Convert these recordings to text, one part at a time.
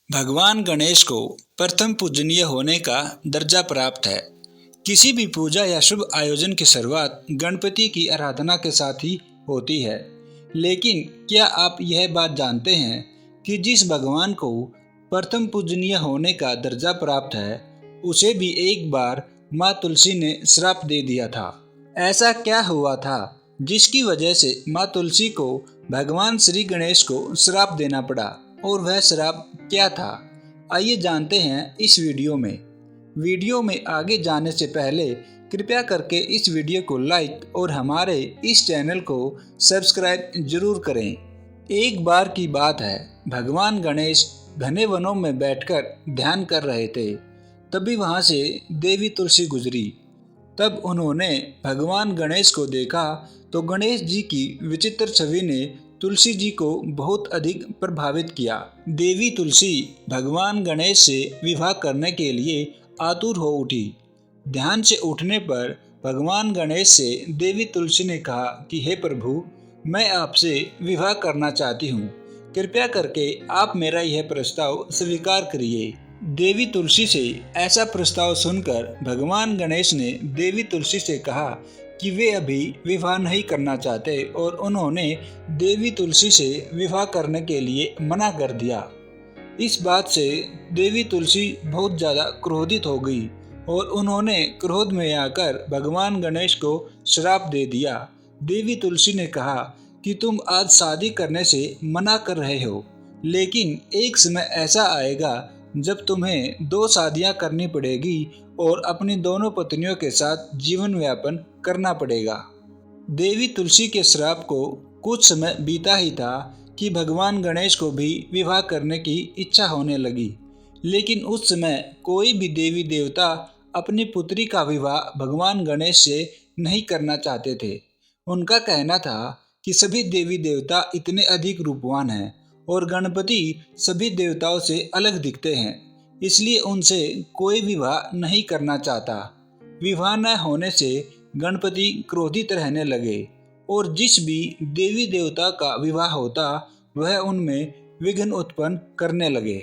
भगवान गणेश को प्रथम पूजनीय होने का दर्जा प्राप्त है। किसी भी पूजा या शुभ आयोजन की शुरुआत गणपति की आराधना के साथ ही होती है। लेकिन क्या आप यह बात जानते हैं कि जिस भगवान को प्रथम पूजनीय होने का दर्जा प्राप्त है, उसे भी एक बार माँ तुलसी ने श्राप दे दिया था। ऐसा क्या हुआ था जिसकी वजह से माँ तुलसी को भगवान श्री गणेश को श्राप देना पड़ा, और वह श्राप क्या था? आइए जानते हैं इस वीडियो में आगे जाने से पहले कृपया करके इस वीडियो को लाइक और हमारे इस चैनल को सब्सक्राइब जरूर करें। एक बार की बात है, भगवान गणेश घने वनों में बैठकर ध्यान कर रहे थे। तभी वहां से देवी तुलसी गुजरी। तब उन्होंने भगवान गणेश को देखा तो गणेश जी की विचित्र छवि ने तुलसी जी को बहुत अधिक प्रभावित किया। देवी तुलसी भगवान गणेश से विवाह करने के लिए आतुर हो उठी। ध्यान से उठने पर भगवान गणेश से देवी तुलसी ने कहा कि हे प्रभु, मैं आपसे विवाह करना चाहती हूँ। कृपया करके आप मेरा यह प्रस्ताव स्वीकार करिए। देवी तुलसी से ऐसा प्रस्ताव सुनकर भगवान गणेश ने देवी तुलसी से कहा कि वे अभी विवाह नहीं करना चाहते, और उन्होंने देवी तुलसी से विवाह करने के लिए मना कर दिया। इस बात से देवी तुलसी बहुत ज़्यादा क्रोधित हो गई और उन्होंने क्रोध में आकर भगवान गणेश को श्राप दे दिया। देवी तुलसी ने कहा कि तुम आज शादी करने से मना कर रहे हो, लेकिन एक समय ऐसा आएगा जब तुम्हें 2 शादियां करनी पड़ेगी और अपनी दोनों पत्नियों के साथ जीवन यापन करना पड़ेगा। देवी तुलसी के श्राप को कुछ समय बीता ही था कि भगवान गणेश को भी विवाह करने की इच्छा होने लगी। लेकिन उस समय कोई भी देवी देवता अपनी पुत्री का विवाह भगवान गणेश से नहीं करना चाहते थे। उनका कहना था कि सभी देवी देवता इतने अधिक रूपवान हैं और गणपति सभी देवताओं से अलग दिखते हैं, इसलिए उनसे कोई विवाह नहीं करना चाहता। विवाह न होने से गणपति क्रोधित रहने लगे और जिस भी देवी देवता का विवाह होता वह उनमें विघ्न उत्पन्न करने लगे।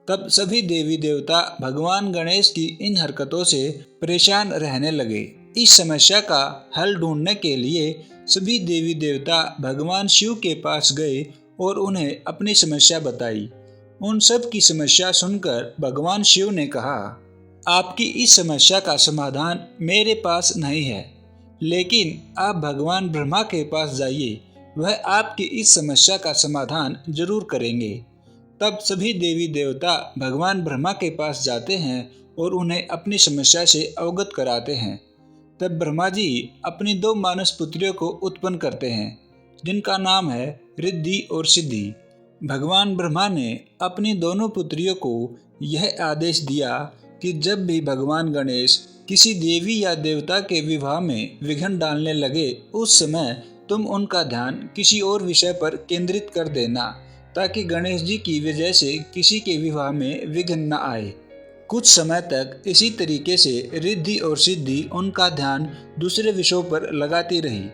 तब सभी देवी देवता भगवान गणेश की इन हरकतों से परेशान रहने लगे। इस समस्या का हल ढूंढने के लिए सभी देवी देवता भगवान शिव के पास गए और उन्हें अपनी समस्या बताई। उन सब की समस्या सुनकर भगवान शिव ने कहा, आपकी इस समस्या का समाधान मेरे पास नहीं है, लेकिन आप भगवान ब्रह्मा के पास जाइए, वह आपकी इस समस्या का समाधान जरूर करेंगे। तब सभी देवी देवता भगवान ब्रह्मा के पास जाते हैं और उन्हें अपनी समस्या से अवगत कराते हैं। तब ब्रह्मा जी अपनी 2 मानस पुत्रियों को उत्पन्न करते हैं, जिनका नाम है रिद्धि और सिद्धि। भगवान ब्रह्मा ने अपनी दोनों पुत्रियों को यह आदेश दिया कि जब भी भगवान गणेश किसी देवी या देवता के विवाह में विघ्न डालने लगे, उस समय तुम उनका ध्यान किसी और विषय पर केंद्रित कर देना, ताकि गणेश जी की वजह से किसी के विवाह में विघ्न न आए। कुछ समय तक इसी तरीके से रिद्धि और सिद्धि उनका ध्यान दूसरे विषयों पर लगाती रही।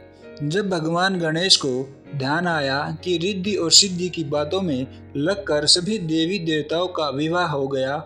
जब भगवान गणेश को ध्यान आया कि रिद्धि और सिद्धि की बातों में लगकर सभी देवी देवताओं का विवाह हो गया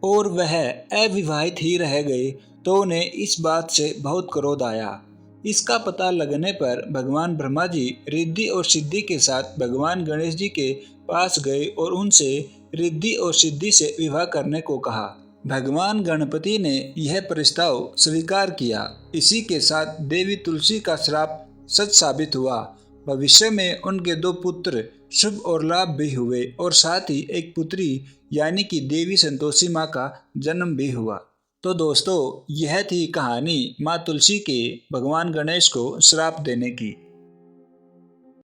और वह अविवाहित ही रह गए, तो उन्हें इस बात से बहुत क्रोध आया। इसका पता लगने पर भगवान ब्रह्मा जी रिद्धि और सिद्धि के साथ भगवान गणेश जी के पास गए और उनसे रिद्धि और सिद्धि से विवाह करने को कहा। भगवान गणपति ने यह प्रस्ताव स्वीकार किया। इसी के साथ देवी तुलसी का श्राप सच साबित हुआ। भविष्य में उनके 2 पुत्र शुभ और लाभ भी हुए और साथ ही एक पुत्री यानी कि देवी संतोषी माँ का जन्म भी हुआ। तो दोस्तों, यह थी कहानी माँ तुलसी के भगवान गणेश को श्राप देने की।